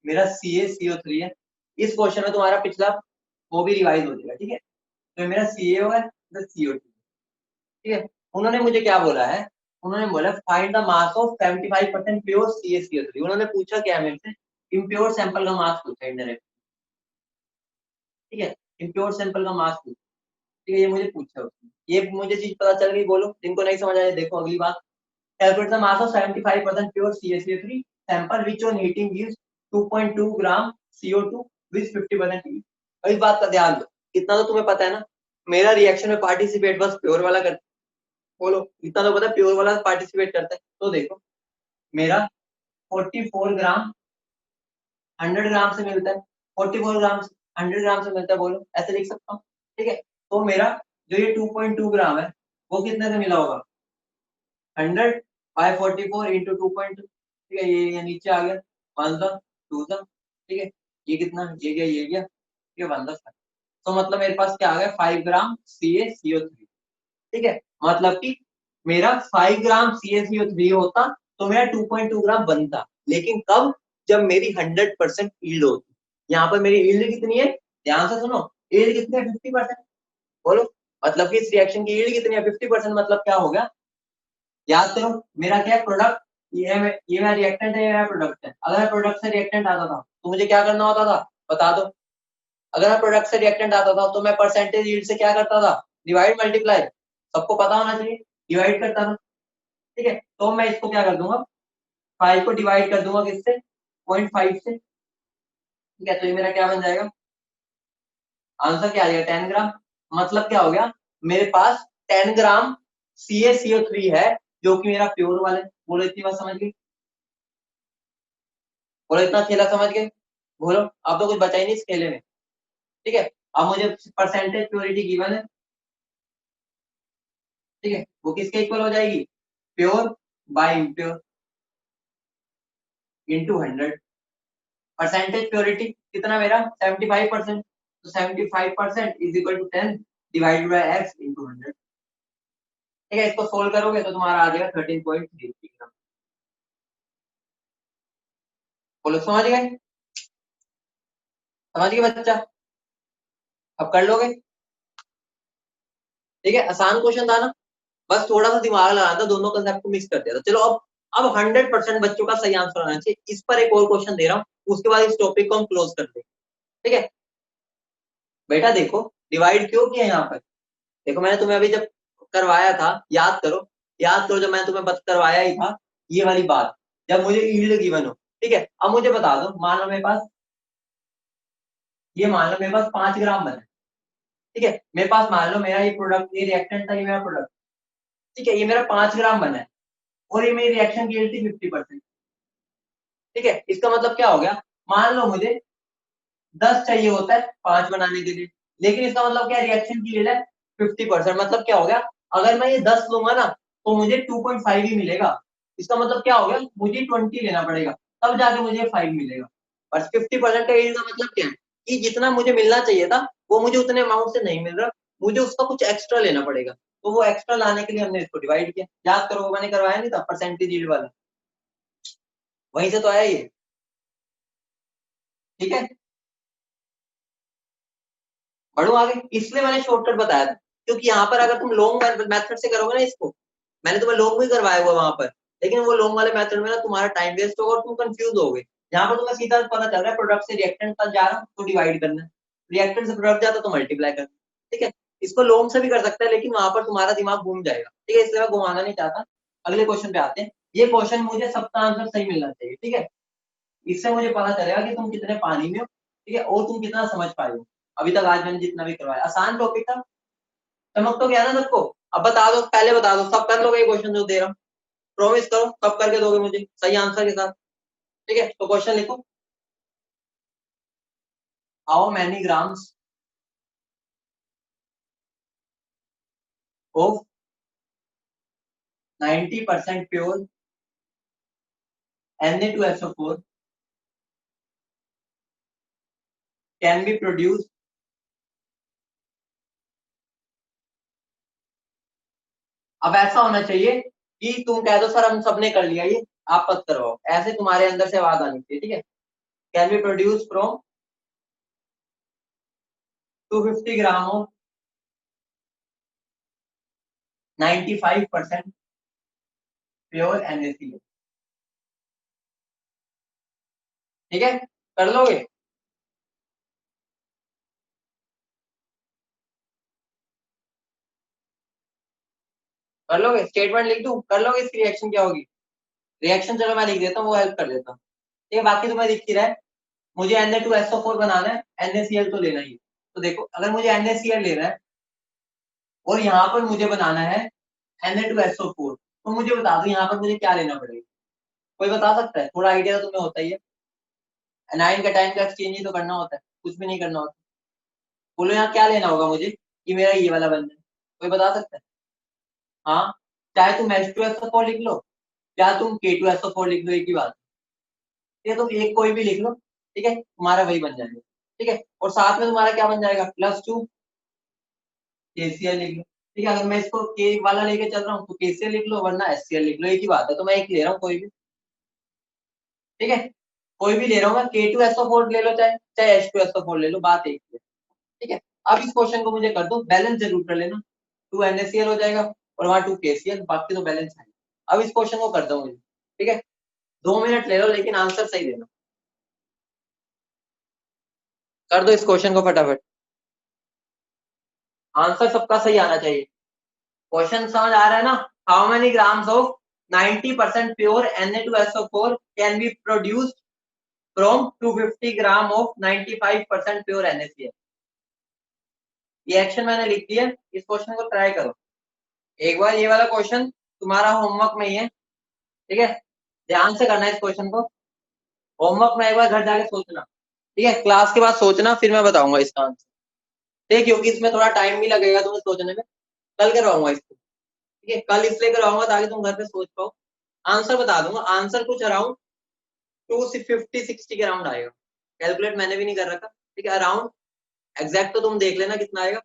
मेरा CaCO3 है। इस क्वेश्चन में तुम्हारा पिछला वो भी रिवाइज हो जाएगा। ठीक है, तो मेरा Ca होगा प्लस CO2। ठीक है, उन्होंने मुझे क्या बोला है, उन्होंने बोला find the mass of 75% pure CaCO3। उन्होंने पूछा क्या मेरे से, इम्प्योर सैंपल का मास पूछा इनडायरेक्ट। ठीक है, इम्प्योर सैंपल का मास पूछा। ठीक है, ये मुझे पूछा उसने, ये मुझे चीज पता चल गई। बोलो जिनको नहीं समझ आया देखो अगली बात। Calculate the mass of 75% pure CaCO3 sample which on heating gives 2.2 gram CO2 with 50% heat। इस बात का ध्यान दो, इतना तो तुम्हें पता है ना, मेरा रिएक्शन में पार्टिसिपेट बस प्योर वाला करता है। बोलो इतना तो पता है, प्योर वाला पार्टिसिपेट करता है। तो देखो मेरा 44 ग्राम 100 ग्राम से मिलता है, 44 ग्राम से 100 ग्राम से मिलता है। बोलो ऐसे लिख सकता हूँ। ठीक है, तो मेरा जो ये 2.2 ग्राम है वो कितने से मिला होगा, 100 बाय 44 इंटू 2.2। ठीक है, ये नीचे आ गया 1 था 2 था। ठीक है, ये कितना, ये गया ये गया, ये 1 था। तो मतलब मेरे पास क्या आ गया, 5 ग्राम CaCO3। ठीक है, मतलब कि मेरा 5 ग्राम CaCO3 होता तो मेरा 2.2 ग्राम बनता। लेकिन कब, जब मेरी 100% ईल्ड होती। यहाँ पर मेरी ईल्ड कितनी है, ध्यान से सुनो, ईल्ड कितनी है, 50%। बोलो मतलब कि इस रिएक्शन की ईल्ड कितनी है, 50%। मतलब क्या हो गया, याद करो मेरा क्या है, प्रोडक्ट। ये मेरा रिएक्टेंट है, ये मेरा प्रोडक्ट है। अगर प्रोडक्ट से रिएक्टेंट आता था तो मुझे क्या करना होता था, बता दो। अगर प्रोडक्ट से रिएक्टेंट आता था तो मैं परसेंटेज यील्ड से क्या करता था, डिवाइड मल्टीप्लाई। सबको पता होना चाहिए, डिवाइड करता था। ठीक है, तो मैं इसको क्या कर दूंगा, 5 को डिवाइड कर दूंगा किससे, 0.5 से। ठीक है, तो ये मेरा क्या बन जाएगा, आंसर क्या आ जाएगा, 10 ग्राम। मतलब क्या हो गया, मेरे पास 10 ग्राम CaCO3 है, जो कि मेरा प्योर वाला है। बोलो इतनी बात समझ गई, बोलो इतना खेला समझ गए। बोलो अब तो कुछ बचा ही नहीं इस खेले में। ठीक है, अब मुझे परसेंटेज प्योरिटी गिवन है। ठीक है, वो किसके इक्वल हो जाएगी, pure by impure into 100। Percentage purity कितना मेरा 75%, तो 75% is equal to 10 divided by x into 100। ठीक है, इसको सोल्व करोगे तो तुम्हारा आ जाएगा 13.33 ग्राम। बोलो समझ गए, समझ गए बच्चा, अब कर लोगे। ठीक है, आसान क्वेश्चन था ना, बस थोड़ा सा दिमाग लगाना था, दोनों कंसेप्ट को मिक्स कर दिया था। चलो अब 100% बच्चों का सही आंसर आना चाहिए। इस पर एक और क्वेश्चन दे रहा हूँ, उसके बाद इस टॉपिक को हम क्लोज कर देंगे। ठीक है बेटा, देखो डिवाइड क्यों किया यहाँ पर। देखो मैंने तुम्हें अभी जब करवाया था, याद करो, याद करो, जब मैंने तुम्हें करवाया ही था ये वाली बात, जब मुझे यील्ड गिवन हो। ठीक है, अब मुझे बता दो, मान लो मेरे पास, ये मान लो मेरे पास 5 ग्राम बना। ठीक है, मेरे पास मान लो मेरा ये प्रोडक्ट, ये रिएक्टेंट था, ये मेरा प्रोडक्ट। ठीक है, ये मेरा 5 ग्राम बना है और ये मेरी रिएक्शन की यील्ड थी 50%। ठीक है, इसका मतलब क्या हो गया, मान लो मुझे 10 चाहिए होता है 5 बनाने के लिए, लेकिन इसका मतलब क्या, रिएक्शन की यील्ड है 50%। मतलब क्या हो गया, अगर मैं ये 10 लूंगा ना तो मुझे 2.5 ही मिलेगा। इसका मतलब क्या हो गया, मुझे 20 लेना पड़ेगा, तब जाके मुझे 5 मिलेगा। और 50% का यील्ड का मतलब क्या है, कि जितना मुझे मिलना चाहिए था वो मुझे उतने अमाउंट से नहीं मिल रहा, मुझे उसका कुछ एक्स्ट्रा लेना पड़ेगा। तो वो एक्स्ट्रा लाने के लिए हमने इसको डिवाइड किया। याद करो, वो मैंने करवाया नहीं था परसेंटेज यील्ड वाला, वहीं से तो आया ये। ठीक है, बढ़ो आगे, इसलिए मैंने शॉर्टकट बताया था, क्योंकि यहाँ पर अगर तुम लॉन्ग मेथड से करोगे ना इसको, मैंने तुम्हें लॉन्ग भी करवाया हुआ वहां पर, लेकिन वो लॉन्ग वाले मेथड में ना तुम्हारा टाइम वेस्ट होगा और तुम कंफ्यूज होगे। यहाँ पर तुम्हें सीधा पता चल रहा है, प्रोडक्ट से रिएक्टेंट तक जा रहा तो डिवाइड करना है, रिएक्टेंट से प्रोडक्ट जाता तो मल्टीप्लाई करना। ठीक है। इसको लोम से भी कर सकता है, लेकिन वहां पर तुम्हारा दिमाग घूम जाएगा, ठीक है, इसलिए मैं घुमाना नहीं चाहता। अगले क्वेश्चन पे आते हैं। ये क्वेश्चन मुझे सबका आंसर सही मिलना चाहिए, ठीक है। इससे मुझे पता चलेगा कि तुम कितने पानी में हो, ठीक है, और तुम कितना समझ पाए हो। अभी तक आज मैंने जितना भी करवाया आसान टॉपिक था, चमक तो गया ना सबको। अब बता दो, पहले बता दो, सब कर लोगे ये क्वेश्चन जो दे रहा हूँ? प्रॉमिस करो सब करके दोगे मुझे सही आंसर के साथ, ठीक है। तो क्वेश्चन लिखो, how many grams of 90% pure Na2SO4 can be produce. अब ऐसा होना चाहिए कि तुम कह दो सर हम सबने कर लिया ये, आप मत करवाओ, ऐसे तुम्हारे अंदर से आवाज आनी चाहिए, ठीक है। Can be produce from 250 gram of 95% pure NaCl, ठीक है। कर लोगे? कर लोगे? स्टेटमेंट लिख दूं, कर लोगे? इसकी रिएक्शन क्या होगी? रिएक्शन चलो मैं लिख देता हूँ, वो हेल्प कर देता हूँ, ठीक है। बाकी तुम्हें दिख ही रहा है, मुझे Na2SO4 बनाना है, NaCl तो लेना ही है। तो देखो, अगर मुझे NaCl लेना है और यहाँ पर मुझे बनाना है Na2SO4, तो मुझे बता दो यहाँ पर मुझे क्या लेना पड़ेगा? कोई बता सकता है? थोड़ा आइडिया तो तुम्हें होता ही है। एनाइन कैटाइन का एक्सचेंज ही तो करना होता है, कुछ भी नहीं करना होता। बोलो यहाँ क्या लेना होगा मुझे कि मेरा ये वाला बन जाए? कोई बता सकता है? हाँ, चाहे तुम H2SO4 लिख लो या तुम K2SO4 लिख लो, एक ही बात है। ये तुम एक कोई भी लिख लो, ठीक है, तुम्हारा वही बन जाएगा, ठीक है। और साथ में तुम्हारा क्या बन जाएगा? +2 KCl लिख लो, ठीक है। अगर मैं इसको के वाला लेके चल रहा हूँ तो KCl लिख लो, वरना HCl लिख लो, एक ही बात है। तो मैं एक ले रहा हूँ कोई भी, ठीक है, कोई भी ले रहा हूँ मैं। K2SO4 ले लो, चाहे चाहे H2SO4 ले लो, बात एक ही है, ठीक है। अब इस क्वेश्चन को मुझे कर दो, बैलेंस जरूर कर लेना। 2 NaCl हो जाएगा और वहां 2 KCl, बाकी तो बैलेंस है। अब इस क्वेश्चन को कर दो मुझे, ठीक है। 2 मिनट ले लो, लेकिन आंसर सही देना। कर दो इस क्वेश्चन को फटाफट, आंसर सबका सही आना चाहिए। क्वेश्चन समझ आ रहा है ना? How many grams of 90% pure Na2SO4 can be produced from 250 gram of 95% pure NaCl। ये एक्शन मैंने लिख दिया, इस क्वेश्चन को ट्राई करो एक बार। ये वाला क्वेश्चन तुम्हारा होमवर्क में ही है, ठीक है, ध्यान से करना है इस क्वेश्चन को। होमवर्क में एक बार घर जाके सोचना, ठीक है, क्लास के बाद सोचना, फिर मैं बताऊंगा इसका आंसर, ठीक है, क्योंकि इसमें थोड़ा टाइम भी लगेगा तुम्हें सोचने में। कल करवाऊंगा इसको, ठीक है, कल इसलिए करवाऊंगा ताकि तुम घर पे सोच पाओ। आंसर बता दूंगा, आंसर कुछ अराउंड 250-60 के अराउंड आएगा। कैलकुलेट मैंने भी नहीं कर रखा, ठीक है, अराउंड। एग्जैक्ट तो तुम देख लेना कितना आएगा।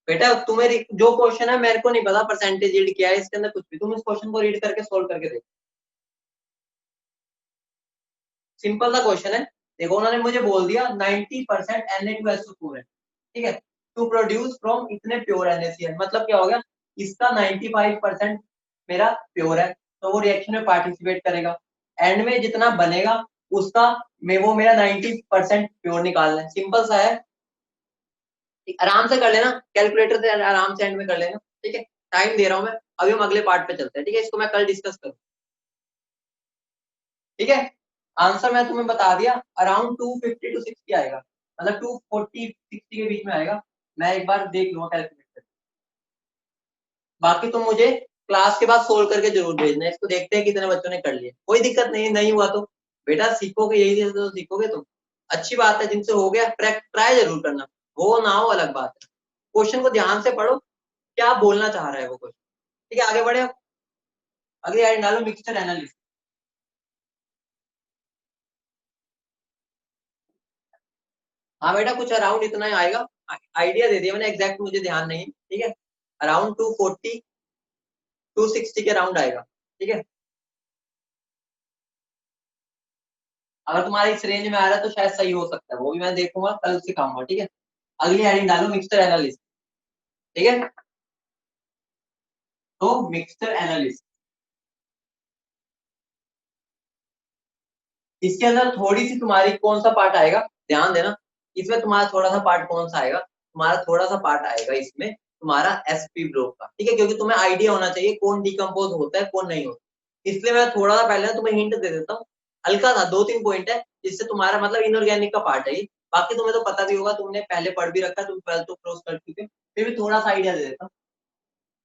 बेटा तुम्हें जो क्वेश्चन है मेरे को नहीं पता परसेंटेज यील्ड क्या है इसके अंदर, कुछ भी तुम इस क्वेश्चन को रीड करके सोल्व करके देखो। सिंपल सा क्वेश्चन है। देखो उन्होंने मुझे बोल दिया 90% Na2SO4 है, ठीक है, टू प्रोड्यूस फ्रॉम इतने प्योर NaCl, मतलब क्या हो गया, इसका 95% मेरा प्योर है, तो वो रिएक्शन में पार्टिसिपेट करेगा। एंड में जितना बनेगा उसका में वो मेरा 90% प्योर निकालना है। सिंपल सा है, आराम से कर लेना, कैलकुलेटर से आराम से एंड में कर लेना, ठीक है। टाइम दे रहा हूं मैं, अभी हम अगले पार्ट पे चलते हैं, ठीक है, इसको मैं कल डिस्कस करूँ, ठीक है। आंसर मैं तुम्हें बता दिया, अराउंड 250-60 आएगा, मतलब 240-60 के बीच में आएगा। मैं एक बार देख लूंगा कैलकुलेट करके, बाकी तुम मुझे क्लास के बाद सोल्व करके जरूर भेजना, इसको देखते हैं कितने बच्चों ने कर लिया। कोई दिक्कत नहीं, नहीं हुआ तो बेटा सीखोगे, यही तो सीखोगे तुम। अच्छी बात है, जिनसे हो गया ट्राई जरूर करना, हो ना हो अलग बात है। क्वेश्चन को ध्यान से पढ़ो, क्या बोलना चाह रहा है वो क्वेश्चन, ठीक है। आगे बढ़े, अगली आइटम डालो, मिक्सचर एनालिसिस। हाँ बेटा, कुछ अराउंड इतना ही आएगा, आइडिया दे दिया मैंने, एग्जैक्ट मुझे ध्यान नहीं है, ठीक है। अराउंड 240-260 के अराउंड आएगा, ठीक है। अगर तुम्हारी इस रेंज में आ रहा है तो शायद सही हो सकता है, वो भी मैं देखूंगा, कल सिखाऊंगा, ठीक है। अगली हेडिंग डालो, मिक्सचर एनालिसिस, ठीक है। तो मिक्सचर एनालिसिस, इसके अंदर थोड़ी सी तुम्हारी कौन सा पार्ट आएगा, ध्यान देना, इसमें तुम्हारा थोड़ा सा पार्ट कौन सा आएगा, तुम्हारा थोड़ा सा पार्ट आएगा इसमें तुम्हारा sp ग्रुप का, ठीक है, क्योंकि तुम्हें आइडिया होना चाहिए कौन डिकम्पोज होता है कौन नहीं होता। इसलिए मैं थोड़ा सा पहले तुम्हें हिंट दे देता हूँ, हल्का सा 2-3 पॉइंट है जिससे तुम्हारा मतलब इनऑर्गेनिक का पार्ट है ये, बाकी तुम्हें तो पता भी होगा, तुमने पहले पढ़ भी रखा है, तुम 12th तो क्रॉस कर चुके, फिर भी थोड़ा सा आइडिया दे देता हूँ,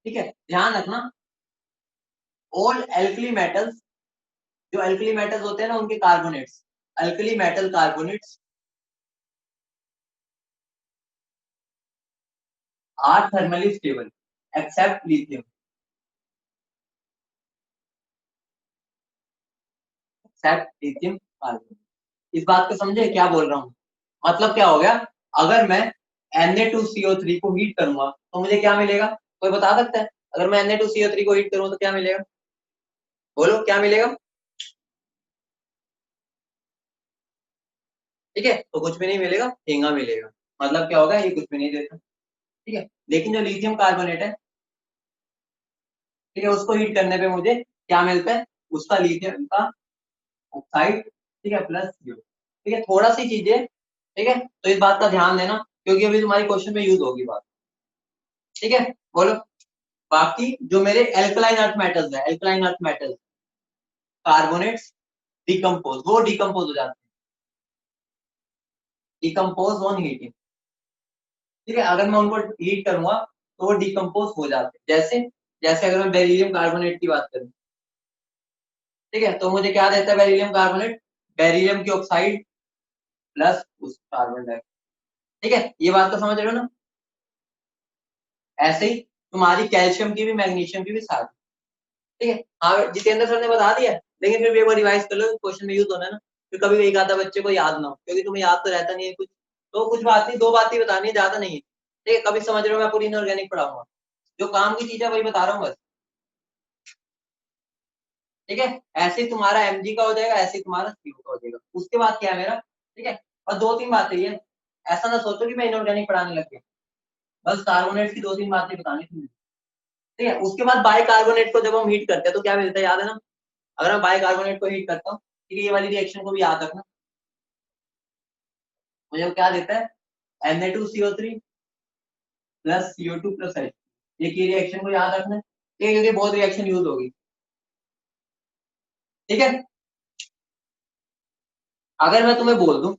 ठीक है। ध्यान रखना, ऑल एल्कली मेटल्स, जो एल्कली मेटल्स होते हैं ना उनके carbonates, alkali metal carbonates are thermally stable except lithium, except lithium carbonate. इस बात को समझे क्या बोल रहा हूँ? मतलब क्या हो गया, अगर मैं Na2CO3 को हीट करूंगा तो मुझे क्या मिलेगा, कोई बता सकता है? अगर मैं Na2CO3 को हीट करूँ तो क्या मिलेगा, बोलो क्या मिलेगा? ठीक है, तो कुछ भी नहीं मिलेगा, ठेंगा मिलेगा। मतलब क्या होगा, ये कुछ भी नहीं देता, ठीक है। लेकिन जो लिथियम कार्बोनेट है, ठीक है, उसको हीट करने पे मुझे क्या मिलता है, उसका लिथियम का ऑक्साइड, ठीक है, प्लस CO, ठीक है, थोड़ा सी चीजें, ठीक है, तो इस बात का ध्यान देना क्योंकि अभी तुम्हारी क्वेश्चन में यूज होगी बात, ठीक है। बोलो, बाकी जो मेरे एल्कलाइन अर्थ मेटल्स है, alkaline earth metals carbonates decompose, वो डिकम्पोज हो जाते हैं, डिकम्पोज ऑन हीटिंग, ठीक है। अगर मैं उनको हीट करूंगा तो वो डिकम्पोज हो जाते हैं, जैसे जैसे अगर मैं बेरिलियम कार्बोनेट की बात करूं, ठीक है, तो मुझे क्या देता है बेरिलियम कार्बोनेट, बेरिलियम की ऑक्साइड प्लस उस कार्बन डाइऑक्साइड, ठीक है, ये बात तो समझ रहे हो ना। ऐसे ही तुम्हारी कैल्शियम की भी मैग्नीशियम की भी साथ, ठीक है। हाँ जितेंद्र सर ने बता दिया, लेकिन फिर भी एक बार रिवाइज कर लो, क्वेश्चन में यूज होना है ना, फिर कभी एक आधा बच्चे को याद ना हो, क्योंकि तुम्हें याद तो रहता नहीं है कुछ, तो कुछ बात नहीं, 2 बात ही बतानी है, ज्यादा नहीं है, ठीक है। कभी समझ रहे हो, मैं पूरी इनऑर्गेनिक पढ़ाऊंगा, जो काम की चीज है वही बता रहा हूँ बस, ठीक है। ऐसे ही तुम्हारा Mg का हो जाएगा, ऐसे ही तुम्हारा CO का हो जाएगा, उसके बाद क्या है मेरा, ठीक है। और 2-3 बातें ये, ऐसा ना सोचो कि मैं इनऑर्गेनिक पढ़ाने लग गया, बस कार्बोनेट की 2-3 बातें बतानी थी, ठीक है। उसके बाद बाइकार्बोनेट को जब हम हीट करते हैं तो क्या मिलता है, याद है ना? अगर मैं बाइकार्बोनेट को हीट करता हूँ, ठीक है, ये वाली रिएक्शन को भी याद रखना, मुझे क्या देता है Na2CO3 plus CO2 plus H, ये की रिएक्शन को याद रखना, ठीक है, क्योंकि बहुत रिएक्शन यूज होगी, ठीक है। अगर मैं तुम्हें बोल दूं,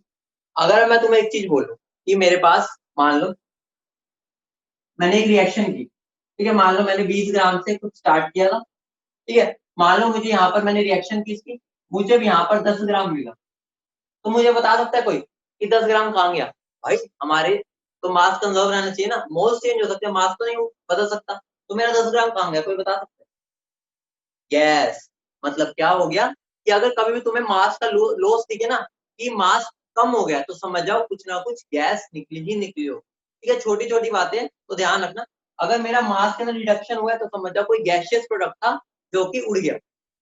अगर मैं तुम्हें एक चीज बोलूं कि मेरे पास, मान लो मैंने एक रिएक्शन की, ठीक है, मान लो मैंने 20 ग्राम से कुछ स्टार्ट किया था, ठीक है, मान लो मुझे यहाँ पर मैंने रिएक्शन की इसकी, मुझे भी यहाँ पर 10 ग्राम मिला, तो मुझे बता सकता है कोई कि 10 ग्राम कहाँ गया? भाई हमारे तो मास कंजर्व रहना चाहिए ना, मोल्स चेंज हो सकते हैं, मास तो नहीं बदल सकता, तो मेरा 10 ग्राम कहाँ गया, कोई बता सकता है? गैस, मतलब क्या हो गया कि अगर कभी भी तुम्हें मास का लॉस दिखे ना कि मास कम हो गया, तो समझ जाओ कुछ ना कुछ गैस निकली ही निकली हो, ठीक है। छोटी छोटी बातें तो ध्यान रखना, अगर मेरा मास के अंदर रिडक्शन हुआ है तो समझ जाओ कोई गैसियस प्रोडक्ट था जो कि उड़ गया,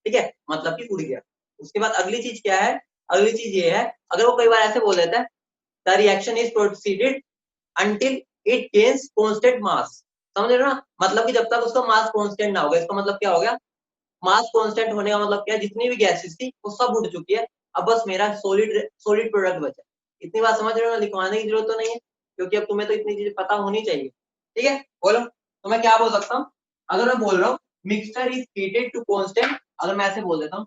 ठीक है, मतलब कि उड़ गया। उसके बाद अगली चीज क्या है, अगली चीज ये है, अगर वो कई बार ऐसे बोल देता है the reaction is proceeded until it gains constant mass, समझ रहे हो ना, मतलब कि जब तक उसका मास कांस्टेंट ना होगा, इसका मतलब क्या हो गया, मास कांस्टेंट होने का मतलब क्या है, जितनी भी गैसेस थी वो सब उड़ चुकी है, अब बस मेरा सॉलिड सॉलिड प्रोडक्ट बचा। इतनी बात समझ रहे हो ना, लिखवाने की जरूरत तो नहीं है, क्योंकि अब तुम्हें तो इतनी चीजें पता होनी चाहिए, ठीक है। बोलो, तो मैं क्या बोल सकता हूँ, अगर मैं बोल रहा हूँ mixture is heated to constant, अगर मैं ऐसे बोल देता हूँ,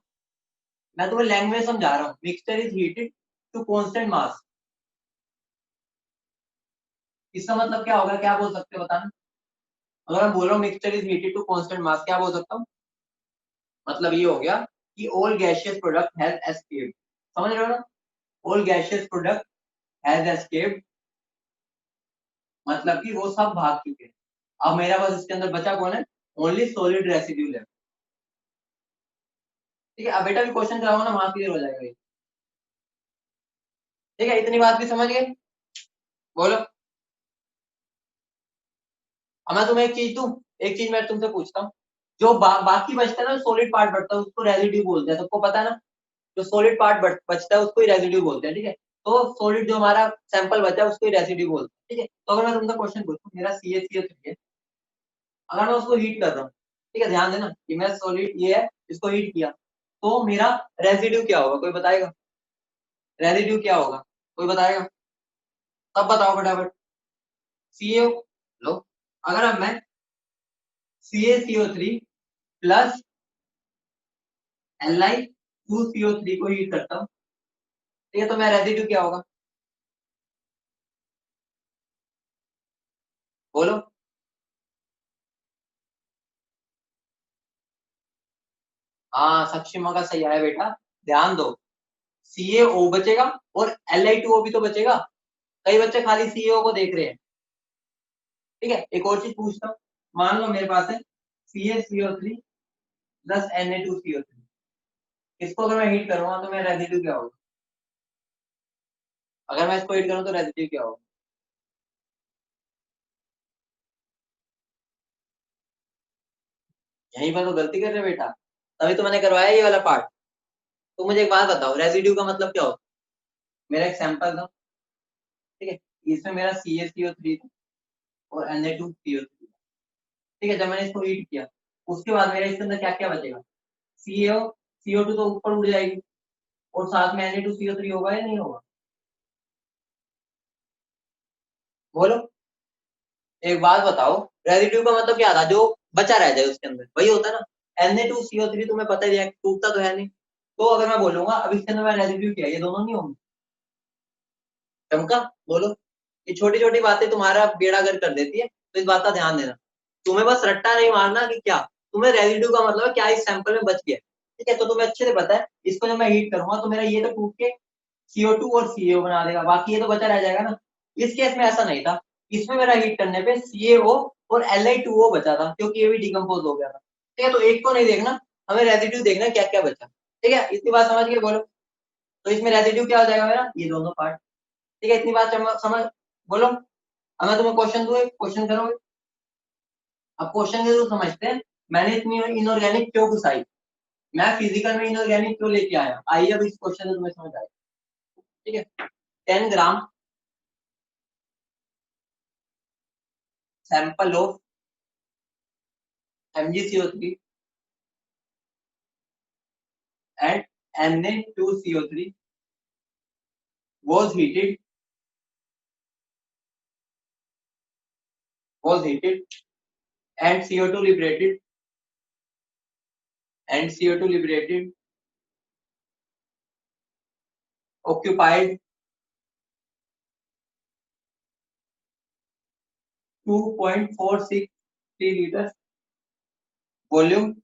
मैं तुम्हें लैंग्वेज समझा रहा हूँ, mixture is heated to constant mass, इसका मतलब क्या होगा, क्या बोल सकते हो बताना? अगर मैं बोल रहा हूँ mixture is heated to constant mass, क्या बोल सकता हूँ? मतलब ये हो गया कि all gaseous product has escaped, समझ रहे हो ना, all gaseous product has escaped, मतलब कि वो सब भाग चुके हैं, अब मेरा बस इसके अंदर बचा कौन है, ओनली सॉलिड रेसिड्यू लेफ्ट, ठीक है। अब बेटा भी क्वेश्चन कराओ ना, वहां क्लियर हो जाएगा ये, ठीक है, इतनी बात भी समझ गए? बोलो, अब मैं तुम्हें एक चीज दूं, एक चीज मैं तुमसे पूछता हूँ, जो बाकी बचता है ना, सॉलिड पार्ट बढ़ता है उसको रेसिड्यू बोलते हैं, सबको पता है ना, जो सॉलिड पार्ट बचता है उसको ही रेसिड्यू बोलते हैं, ठीक है। तो सॉलिड जो हमारा सैंपल बचा है उसको ही रेसिड्यू बोलते हैं, ठीक है। तो अगर मैं तुमसे क्वेश्चन पूछूं, मेरा CaCO3 है, अगर मैं उसको हीट कर रहा हूँ, ठीक है, ध्यान देना कि मैं सॉलिड ये है, इसको हीट किया, तो मेरा रेसिड्यू क्या होगा, कोई बताएगा? रेसिड्यू क्या होगा, कोई बताएगा? तब बताओ फटाफट। CO लो, अगर अब मैं CaCO3 प्लस Li2CO3 को हीट करता हूँ, ठीक है, तो मेरा रेजिड्यू क्या होगा? बोलो। हाँ, सक्षिमा का सही आया बेटा, ध्यान दो। CaO बचेगा और Li2O भी तो बचेगा। कई बच्चे खाली CaO को देख रहे हैं। ठीक है, एक और चीज पूछता हूँ, मान लो मेरे पास है CaCO3 प्लस Na2CO3, इसको अगर मैं हीट करूंगा तो मेरा रेजिड्यू क्या होगा? अगर मैं इसको हीट करूँ तो रेजिड्यू क्या होगा? यहीं पर तो गलती कर रहे हो बेटा, तभी तो मैंने करवाया ये वाला पार्ट। तो मुझे एक बात बताओ, रेजिड्यू का मतलब क्या होता है? मेरा एक सैंपल था, ठीक है, इसमें मेरा CaCO3 था और Na2CO3, ठीक है, जब मैंने इसको हीट किया उसके बाद मेरे इसके अंदर क्या क्या बचेगा? CO, CO2 तो ऊपर उड़ जाएगी और साथ में Na2CO3 होगा या नहीं होगा? बोलो। एक बात बताओ, रेजिड्यू का मतलब क्या था? जो बचा रह जाए उसके अंदर, वही होता है ना। Na2CO3 तुम्हें पता ही है टूटता तो है नहीं। तो अगर मैं बोलूंगा अब इसके अंदर मैं रेजिड्यू किया, ये दोनों नहीं होंगे? चमका? बोलो। ये छोटी छोटी बातें तुम्हारा बेड़ा गर्क कर देती है, तो इस बात का ध्यान देना। तुम्हें बस रट्टा नहीं मारना कि क्या, तुम्हें रेजिड्यू का मतलब है क्या इस सैंपल में बच गया, ठीक है, तो तुम्हें अच्छे से पता है इसको जब मैं हीट करूंगा तो मेरा ये तो टूट के CO2 और CaO बना देगा, बाकी ये तो बचा रह जाएगा ना। इस केस में ऐसा नहीं था, इसमें मेरा हीट करने पे CaO और Li2O बचा था, क्योंकि ये भी डिकम्पोज हो गया था। ठीक है, तो एक को नहीं देखना, हमें रेजिड्यू देखना क्या क्या बचा। ठीक है, इतनी बात समझ के बोलो। तो इसमें रेजिड्यू क्या हो जाएगा मेरा? ये दोनों पार्ट। ठीक है, इतनी बात समझ। बोलो। अब मैं तुम्हें क्वेश्चन दूं, क्वेश्चन करोगे? अब क्वेश्चन के तो समझते हैं, मैंने इतनी इनऑर्गेनिक क्यों घुसाई, मैं फिजिकल में इनऑर्गेनिक क्यों लेके आया, आइए अब इस क्वेश्चन से तुम्हें समझ आएगा। ठीक है, 10 gram sample of MgCO3 and Na2CO3 was heated and CO2 liberated occupied 2.463 liters volume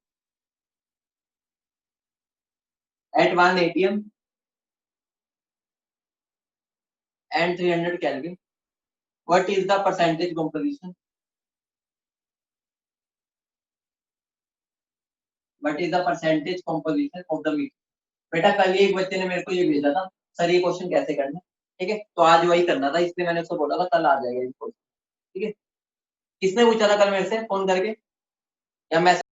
at 1 atm and 300 Kelvin. What is the percentage composition? What is the percentage composition of the mix? बेटा कल ही एक बच्चे ने मेरे को ये भेजा था, सर ये क्वेश्चन कैसे करना है, ठीक है, तो आज वही करना था, इसलिए मैंने उसको बोला था कल आ जाएगा ये क्वेश्चन। ठीक है, किसने पूछा था कल मेरे से फोन करके, या मैं